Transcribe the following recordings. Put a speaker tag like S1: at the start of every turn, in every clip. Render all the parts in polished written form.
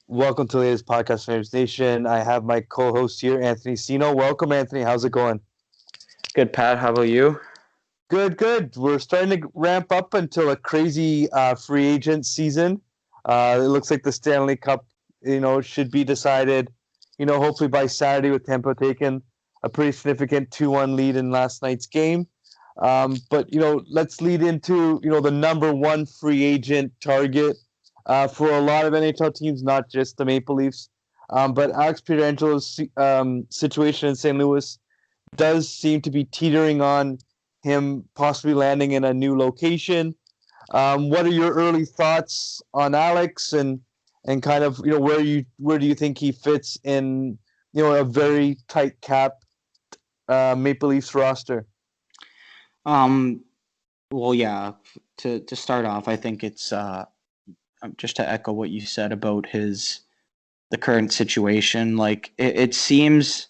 S1: Welcome to the latest podcast, Fans Nation. I have my co-host here, Anthony Sino. Welcome, Anthony. How's it going?
S2: Good, Pat. How about you?
S1: Good, good. We're starting to ramp up until a crazy free agent season. It looks like the Stanley Cup, should be decided, hopefully by Saturday with Tampa taking a pretty significant 2-1 lead in last night's game. But let's lead into, the number one free agent target for a lot of NHL teams, not just the Maple Leafs. But Alex Pietrangelo's situation in St. Louis does seem to be teetering on him possibly landing in a new location. What are your early thoughts on Alex and kind of where do you think he fits in a very tight cap Maple Leafs roster?
S2: Um, well, yeah. To start off, I think it's just to echo what you said about the current situation. Like it seems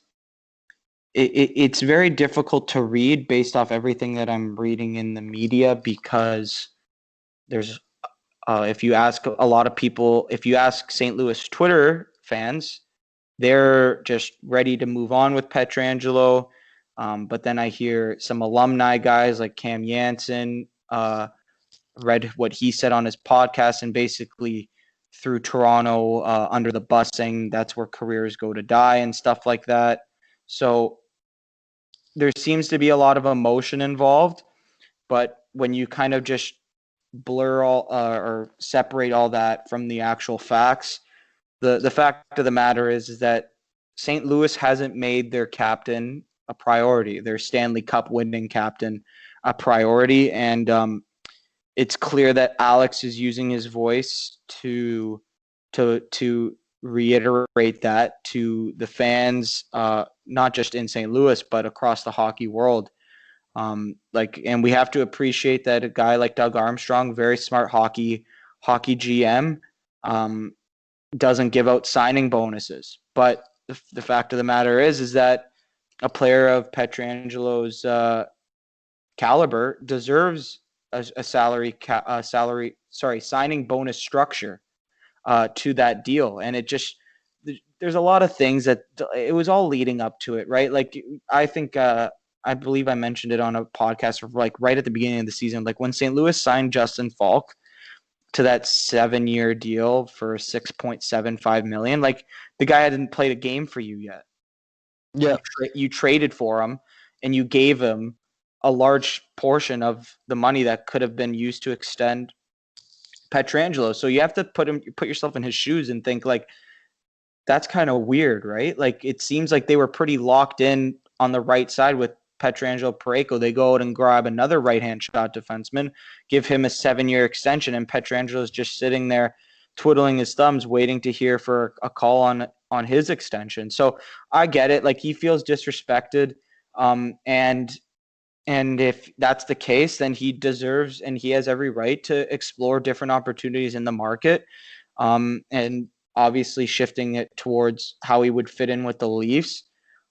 S2: it's very difficult to read based off everything that I'm reading in the media because there's if you ask a lot of people, if you ask St. Louis Twitter fans, they're just ready to move on with Pietrangelo. But then I hear some alumni guys like Cam Jansen read what he said on his podcast and basically threw Toronto under the bus, saying that's where careers go to die and stuff like that. So there seems to be a lot of emotion involved, but when you kind of just blur all or separate all that from the actual facts, the fact of the matter is that St. Louis hasn't made their captain a priority, their Stanley Cup winning captain a priority, and it's clear that Alex is using his voice to reiterate that to the fans, not just in St. Louis but across the hockey world. And we have to appreciate that a guy like Doug Armstrong, very smart hockey GM, doesn't give out signing bonuses. But the fact of the matter is that a player of Pietrangelo's caliber deserves a signing bonus structure to that deal. And there's a lot of things that it was all leading up to it, right? Like I think I believe I mentioned it on a podcast like right at the beginning of the season, like when St. Louis signed Justin Falk to that 7-year deal for $6.75 million, like the guy hadn't played a game for you yet.
S1: Yeah,
S2: you traded for him and you gave him a large portion of the money that could have been used to extend Pietrangelo. So you have to put yourself in his shoes and think like that's kind of weird, right? Like it seems like they were pretty locked in on the right side with Pietrangelo Parayko. They go out and grab another right-hand shot defenseman, give him a 7-year extension, and Pietrangelo is just sitting there twiddling his thumbs, waiting to hear for a call on his extension. So I get it. Like he feels disrespected, and if that's the case, then he deserves and he has every right to explore different opportunities in the market. And obviously shifting it towards how he would fit in with the Leafs.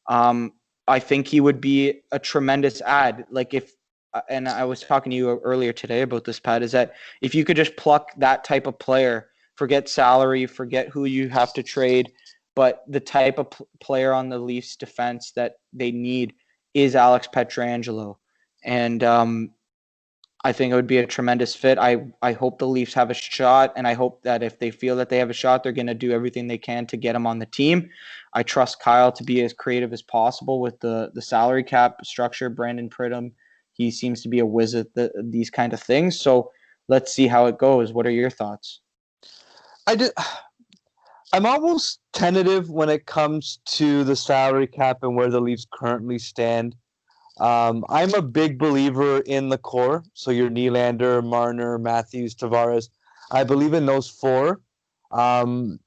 S2: I think he would be a tremendous add. Like and I was talking to you earlier today about this, Pat, is that if you could just pluck that type of player, forget salary, forget who you have to trade, but the type of player on the Leafs defense that they need is Alex Pietrangelo. And I think it would be a tremendous fit. I hope the Leafs have a shot, and I hope that if they feel that they have a shot, they're going to do everything they can to get him on the team. I trust Kyle to be as creative as possible with the salary cap structure. Brandon Pridham, he seems to be a whiz at these kind of things. So let's see how it goes. What are your thoughts?
S1: I'm almost tentative when it comes to the salary cap and where the Leafs currently stand. I'm a big believer in the core. So your Nylander, Marner, Matthews, Tavares. I believe in those four. Um,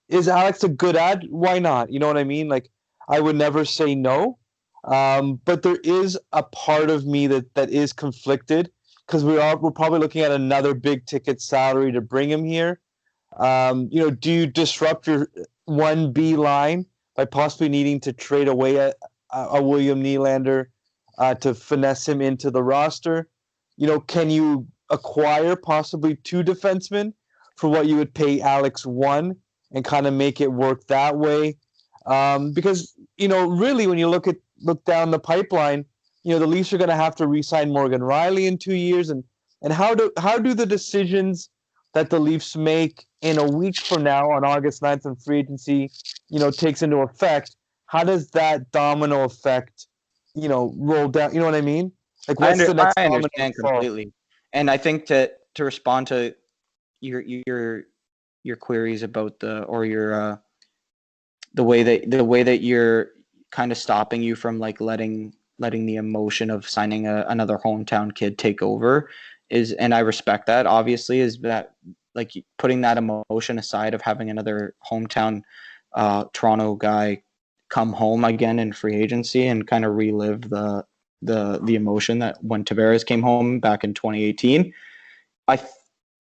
S1: is Alex a good ad? Why not? You know what I mean? Like, I would never say no. But there is a part of me that is conflicted because we're probably looking at another big ticket salary to bring him here. Do you disrupt your 1B line by possibly needing to trade away a William Nylander to finesse him into the roster? Can you acquire possibly two defensemen for what you would pay Alex one? and kind of make it work that way. Because really, when you look down the pipeline, the Leafs are going to have to re-sign Morgan Riley in 2 years, and how do the decisions that the Leafs make in a week from now on August 9th when free agency, takes into effect? How does that domino effect, roll down? You know what I mean? Like, what's the next
S2: I
S1: domino
S2: understand
S1: to fall?
S2: completely, and I think to respond to your queries about the way that you're kind of stopping you from like letting the emotion of signing another hometown kid take over is, and I respect that, obviously, is that like putting that emotion aside of having another hometown Toronto guy come home again in free agency and kind of relive the emotion that when Tavares came home back in 2018. I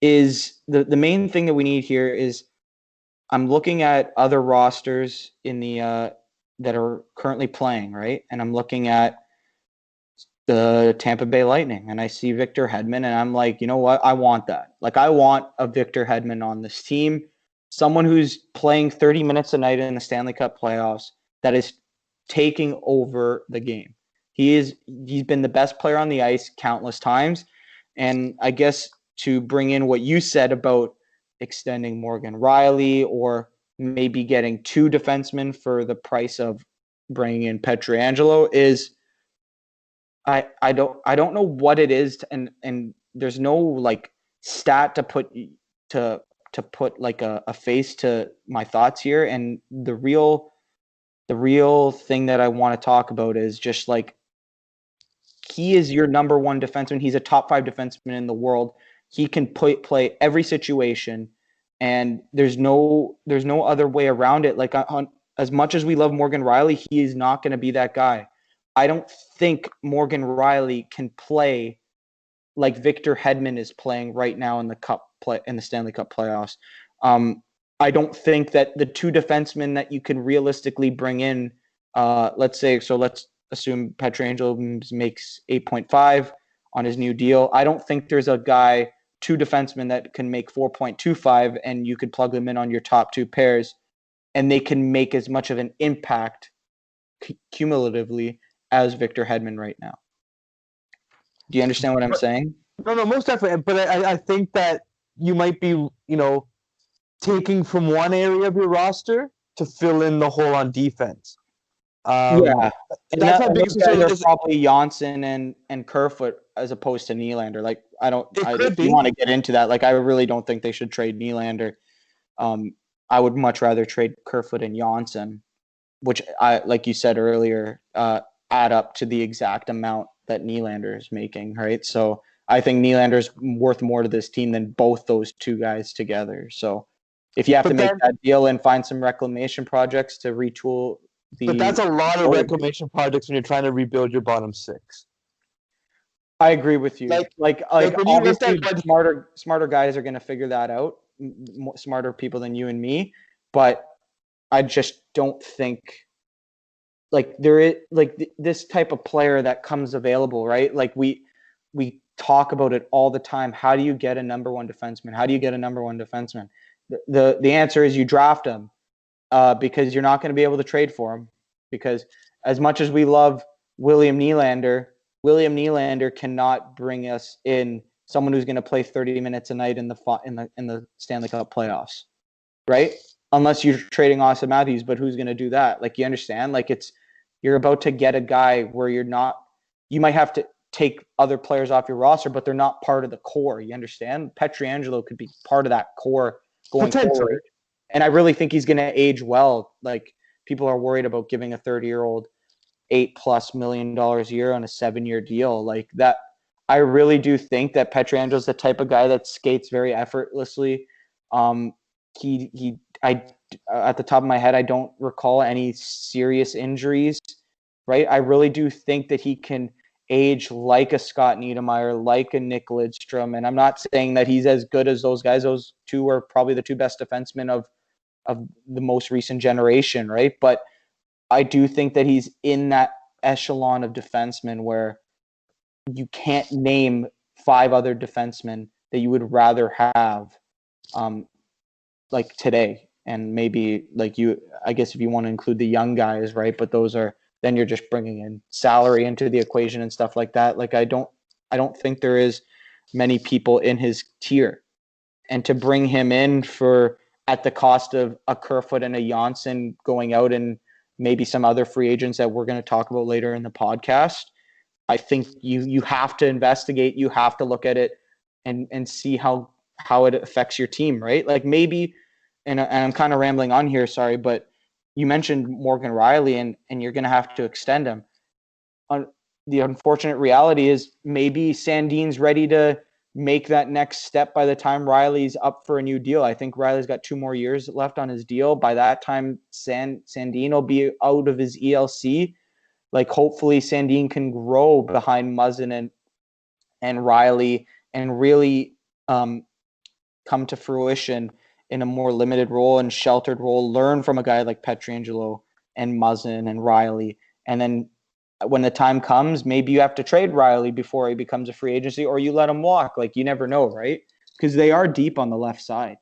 S2: is the main thing that we need here is I'm looking at other rosters in the that are currently playing, right? And I'm looking at the Tampa Bay Lightning and I see Victor Hedman and I'm like, you know what? I want that. Like I want a Victor Hedman on this team, someone who's playing 30 minutes a night in the Stanley Cup playoffs that is taking over the game. He's been the best player on the ice countless times. And I guess to bring in what you said about extending Morgan Riley or maybe getting two defensemen for the price of bringing in Pietrangelo is I don't know what it is and there's no like stat to put like a face to my thoughts here, and the real thing that I want to talk about is just like he is your number one defenseman. He's a top five defenseman in the world. He can play every situation, and there's no other way around it. Like as much as we love Morgan Riley, he is not going to be that guy. I don't think Morgan Riley can play like Victor Hedman is playing right now in the Stanley Cup playoffs. I don't think that the two defensemen that you can realistically bring in, let's assume Pietrangelo makes 8.5 on his new deal. I don't think there's two defensemen that can make 4.25 and you could plug them in on your top two pairs and they can make as much of an impact cumulatively as Victor Hedman right now. Do you understand what I'm saying?
S1: No, most definitely. But I think that you might be, taking from one area of your roster to fill in the hole on defense.
S2: Yeah, and
S1: That's my
S2: those
S1: biggest
S2: guys
S1: concern.
S2: are probably Janssen and Kerfoot as opposed to Nylander. Like
S1: Could
S2: if you
S1: be.
S2: want to get into that, like I really don't think they should trade Nylander. I would much rather trade Kerfoot and Janssen, which like you said earlier, add up to the exact amount that Nylander is making, right? So I think Nylander's worth more to this team than both those two guys together. So if you have to make that deal and find some reclamation projects to retool
S1: but that's a lot of reclamation projects when you're trying to rebuild your bottom six.
S2: I agree with you. Like
S1: when you
S2: obviously smarter guys are going to figure that out, smarter people than you and me, but I just don't think like there is like this type of player that comes available, right? Like we talk about it all the time. How do you get a number one defenseman? How do you get a number one defenseman? The answer is you draft him because you're not going to be able to trade for him. Because as much as we love William Nylander cannot bring us in someone who's going to play 30 minutes a night in the Stanley Cup playoffs, right? Unless you're trading Austin Matthews, but who's going to do that? Like, you understand? Like, you're about to get a guy where you might have to take other players off your roster, but they're not part of the core. You understand? Pietrangelo could be part of that core going forward. And I really think he's going to age well. Like, people are worried about giving a 30-year-old $8+ million a year on a 7-year deal. Like that, I really do think that Pietrangelo's the type of guy that skates very effortlessly. I at the top of my head, I don't recall any serious injuries, right? I really do think that he can age like a Scott Niedermayer, like a Nick Lidstrom. And I'm not saying that he's as good as those guys. Those two are probably the two best defensemen of the most recent generation, right? But I do think that he's in that echelon of defensemen where you can't name 5 other defensemen that you would rather have like today. and maybe like I guess if you want to include the young guys, right? But then you're just bringing in salary into the equation and stuff like that. Like I don't think there is many people in his tier, and to bring him in for at the cost of a Kerfoot and a Janssen going out and maybe some other free agents that we're going to talk about later in the podcast. I think you have to investigate, you have to look at it and see how it affects your team, right? Like maybe, and I'm kind of rambling on here, sorry, but you mentioned Morgan Riley and you're going to have to extend him. The unfortunate reality is maybe Sandin's ready to make that next step by the time Riley's up for a new deal. I think Riley's got 2 more years left on his deal. By that time, Sandin will be out of his ELC. Like hopefully Sandin can grow behind Muzzin and Riley and really come to fruition in a more limited role and sheltered role, learn from a guy like Pietrangelo and Muzzin and Riley. And then when the time comes, maybe you have to trade Riley before he becomes a free agency, or you let him walk. Like you never know, right? Because they are deep on the left side.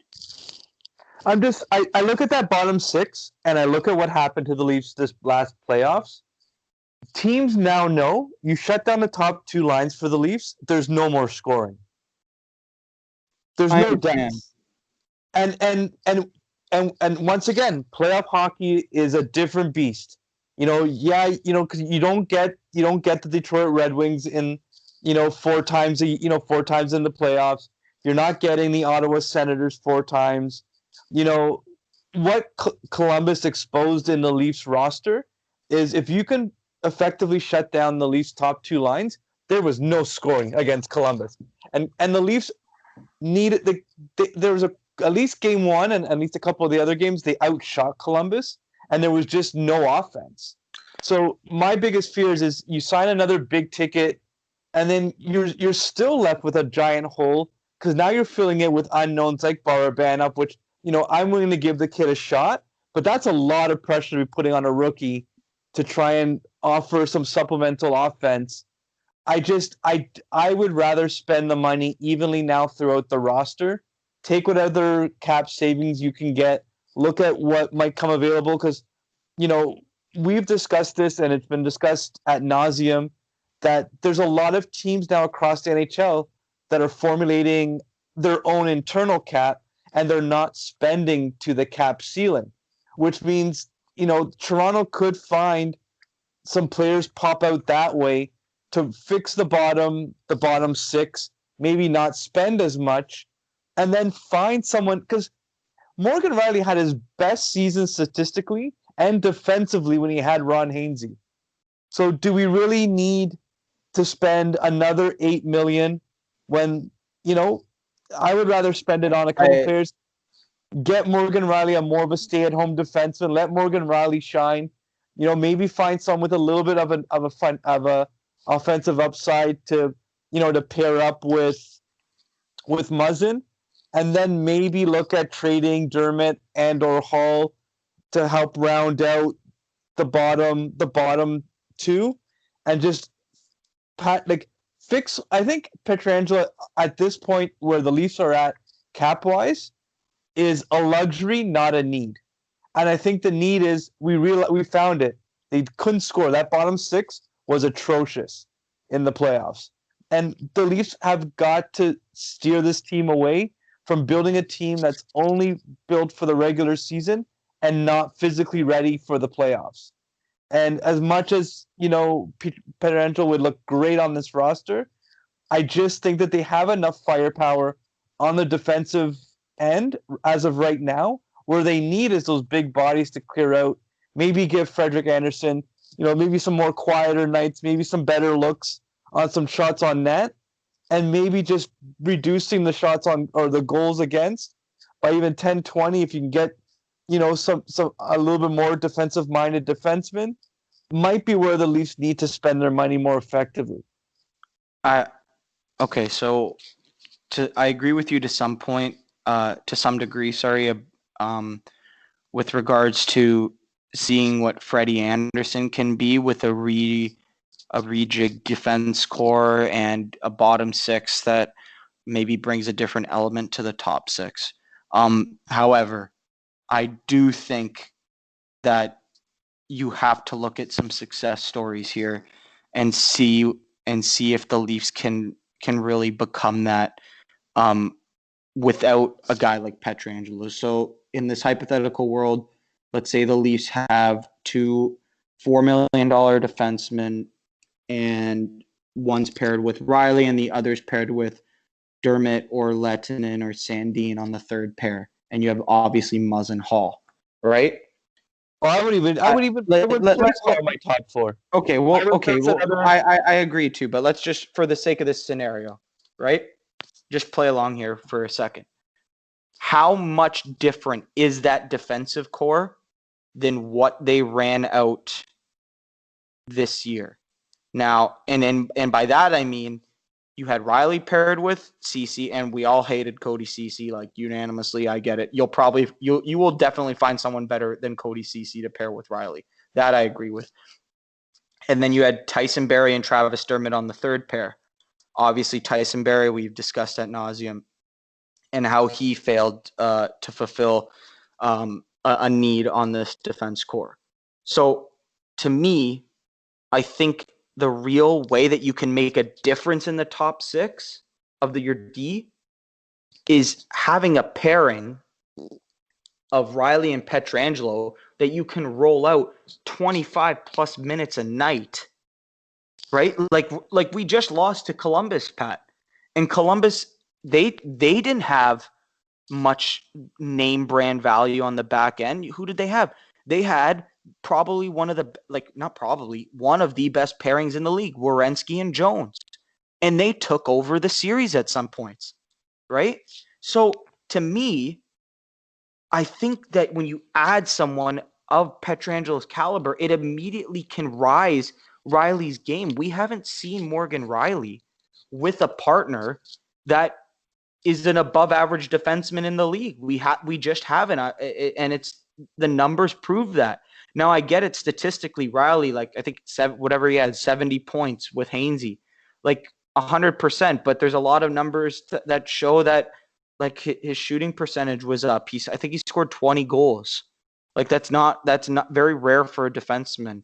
S1: I look at that bottom 6 and I look at what happened to the Leafs this last playoffs. Teams now know you shut down the top 2 lines for the Leafs, there's no more scoring. There's no depth. And once again, playoff hockey is a different beast. Because you don't get the Detroit Red Wings in 4 times in the playoffs. You're not getting the Ottawa Senators 4 times. What Columbus exposed in the Leafs roster is if you can effectively shut down the Leafs' top 2 lines, there was no scoring against Columbus, and the Leafs needed there was at least game 1 and at least a couple of the other games they outshot Columbus, and there was just no offense. So my biggest fears is you sign another big ticket, and then you're still left with a giant hole because now you're filling it with unknowns like Barabanov, which I'm willing to give the kid a shot, but that's a lot of pressure to be putting on a rookie to try and offer some supplemental offense. I would rather spend the money evenly now throughout the roster. Take what other cap savings you can get. Look at what might come available because, we've discussed this and it's been discussed ad nauseum that there's a lot of teams now across the NHL that are formulating their own internal cap and they're not spending to the cap ceiling, which means, Toronto could find some players pop out that way to fix the bottom 6, maybe not spend as much, and then find someone, because Morgan Riley had his best season statistically and defensively when he had Ron Hainsey. So do we really need to spend another $8 million when, I would rather spend it on a couple players, get Morgan Riley a more of a stay-at-home defenseman, let Morgan Riley shine, maybe find someone with a little bit of a offensive upside to pair up with Muzzin, and then maybe look at trading Dermott and or Hall to help round out the bottom 2, and just fix. I think Pietrangelo at this point where the Leafs are at cap wise is a luxury, not a need. And I think the need is we found it. They couldn't score. That bottom 6 was atrocious in the playoffs. And the Leafs have got to steer this team away from building a team that's only built for the regular season and not physically ready for the playoffs. And as much as, Pietrangelo would look great on this roster, I just think that they have enough firepower on the defensive end as of right now. Where they need is those big bodies to clear out, maybe give Frederik Andersen, maybe some more quieter nights, maybe some better looks on some shots on net, and maybe just reducing the shots on or the goals against by even 10, 20 if you can get, some a little bit more defensive-minded defensemen, might be where the Leafs need to spend their money more effectively.
S2: Okay, so I agree with you to some point, to some degree, sorry, with regards to seeing what Freddie Andersen can be with a rejig defense core and a bottom 6 that maybe brings a different element to the top 6. However, I do think that you have to look at some success stories here and see if the Leafs can really become that without a guy like Pietrangelo. So in this hypothetical world, let's say the Leafs have two $4 million defensemen, and one's paired with Riley and the other's paired with Dermott or Lettinen or Sandin on the third pair, and you have obviously Muzzin Hall, right?
S1: Well, I would place Hall in my top four.
S2: Okay, well, I agree too, but let's just, for the sake of this scenario, right? Just play along here for a second. How much different is that defensive core than what they ran out this year? Now, and by that I mean you had Riley paired with Ceci, and we all hated Cody Ceci, like, unanimously. I get it. You will definitely find someone better than Cody Ceci to pair with Riley. That I agree with. And then you had Tyson Barrie and Travis Dermott on the third pair. Obviously, Tyson Barrie, we've discussed ad nauseum, and how he failed to fulfill a need on this defense core. So, to me, I think the real way that you can make a difference in the top six of your D is having a pairing of Riley and Pietrangelo that you can roll out 25 plus minutes a night, right? Like we just lost to Columbus, Pat. And Columbus, they didn't have much name brand value on the back end. Who did they have? They had probably one of the best pairings in the league, Werenski and Jones. And they took over the series at some points, right? So to me, I think that when you add someone of Pietrangelo's caliber, it immediately can rise Riley's game. We haven't seen Morgan Riley with a partner that is an above average defenseman in the league. We just haven't, and it's the numbers prove that. Now I get it statistically. Riley, like, I think whatever he had, 70 points with Hainsey, like 100%. But there's a lot of numbers that show that, like, his shooting percentage was up. I think he scored 20 goals. Like, that's not very rare for a defenseman,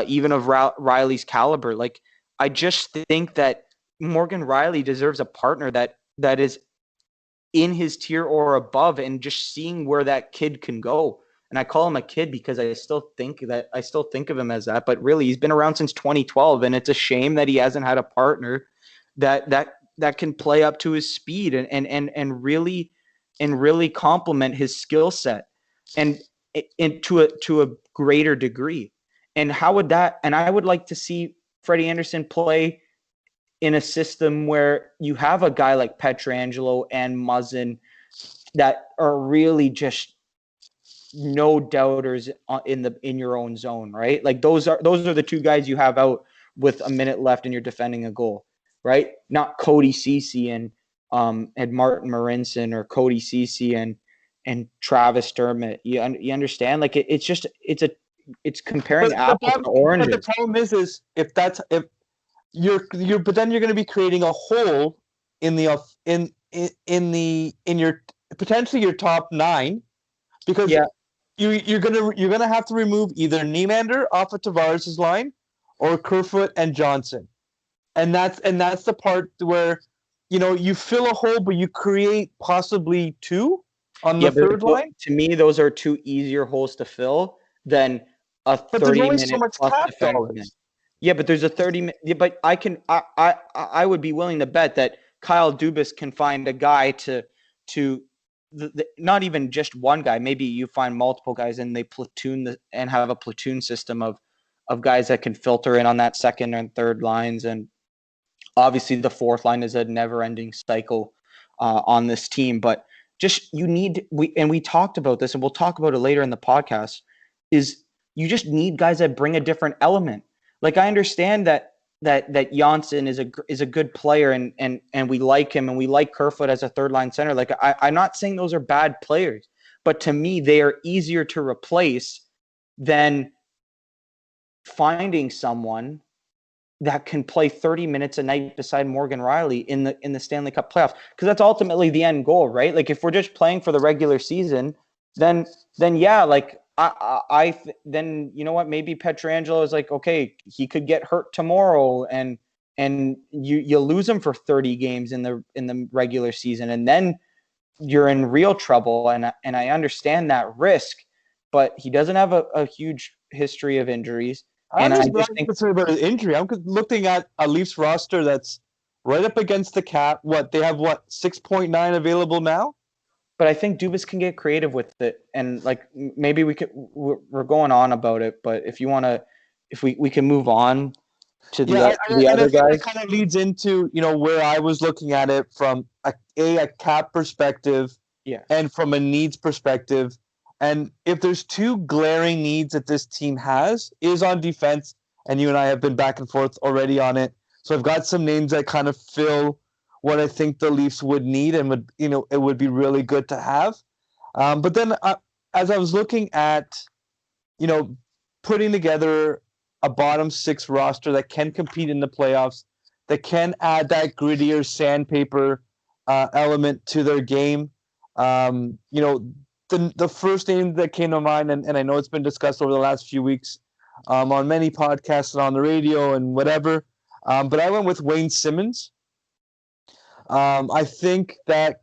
S2: even of Riley's caliber. Like, I just think that Morgan Riley deserves a partner that is in his tier or above, and just seeing where that kid can go. And I call him a kid because I still think of him as that, but really he's been around since 2012, and it's a shame that he hasn't had a partner that can play up to his speed and really complement his skill set and to a greater degree. And I would like to see Freddie Anderson play in a system where you have a guy like Pietrangelo and Muzzin that are really just no doubters in your own zone, right? Like, those are the two guys you have out with a minute left and you're defending a goal, right? Not Cody Ceci and Martin Marincin, or Cody Ceci and Travis Dermott. You understand? Like, it's comparing apples to oranges.
S1: But the problem is if but then you're going to be creating a hole in your potentially your top nine, because you're gonna have to remove either Nylander off of Tavares' line or Kerfoot and Johnson, and that's the part where you fill a hole, but you create possibly two on the third line.
S2: To me, those are two easier holes to fill than a 30-minute plus defenseman. Yeah, but there's a 30-minute. But I would be willing to bet that Kyle Dubas can find a guy to not even just one guy. Maybe you find multiple guys and they platoon and have a platoon system of guys that can filter in on that second and third lines. And obviously the fourth line is a never-ending cycle on this team. But just we talked about this, and we'll talk about it later in the podcast, is you just need guys that bring a different element. Like, I understand that Janssen is a good player, and we like him, and we like Kerfoot as a third line center. Like, I'm not saying those are bad players, but to me, they are easier to replace than finding someone that can play 30 minutes a night beside Morgan Riley in the Stanley Cup playoffs, because that's ultimately the end goal, right? Like, if we're just playing for the regular season, then yeah, like then you know what? Maybe Pietrangelo is like, okay, he could get hurt tomorrow, and you lose him for 30 games in the regular season, and then you're in real trouble. And I understand that risk, but he doesn't have a huge history of injuries.
S1: I'm
S2: And I
S1: just
S2: just
S1: not
S2: think,
S1: concerned about his injury. I'm looking at a Leafs roster that's right up against the cap. What they have, 6.9 available now?
S2: but I think Dubas can get creative with it, and like maybe we're going on about it, but if you want to, if we can move on to
S1: Yeah,
S2: the
S1: and I
S2: other
S1: think that
S2: guys.
S1: kind of leads into where I was looking at it from a cap perspective
S2: Yeah.
S1: and from a needs perspective. And if there's two glaring needs that this team has, is on defense, and you and I have been back and forth already on it. So I've got some names that kind of fill what I think the Leafs would need and would it would be really good to have. But then as I was looking at putting together a bottom six roster that can compete in the playoffs, that can add that grittier sandpaper element to their game. The first name that came to mind, and I know it's been discussed over the last few weeks on many podcasts and on the radio and whatever, but I went with Wayne Simmons. I think that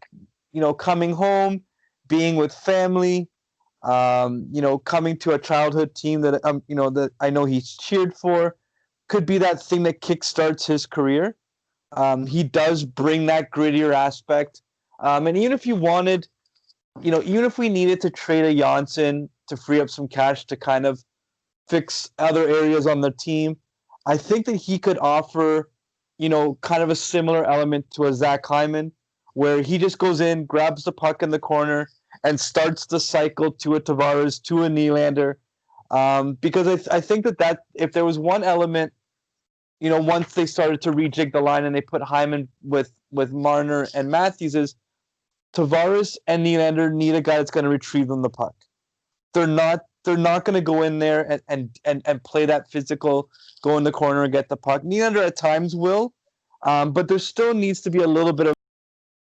S1: coming home, being with family, coming to a childhood team that that I know he's cheered for, could be that thing that kickstarts his career. He does bring that grittier aspect, and even if you wanted, even if we needed to trade a Janssen to free up some cash to kind of fix other areas on the team, I think that he could offer, kind of a similar element to a Zach Hyman, where he just goes in, grabs the puck in the corner, and starts the cycle to a Tavares, to a Nylander. Because I think that if there was one element, once they started to rejig the line and they put Hyman with Marner and Matthews, is Tavares and Nylander need a guy that's going to retrieve them the puck. They're not going to go in there and play that physical, go in the corner and get the puck. Nylander at times will, but there still needs to be a little bit of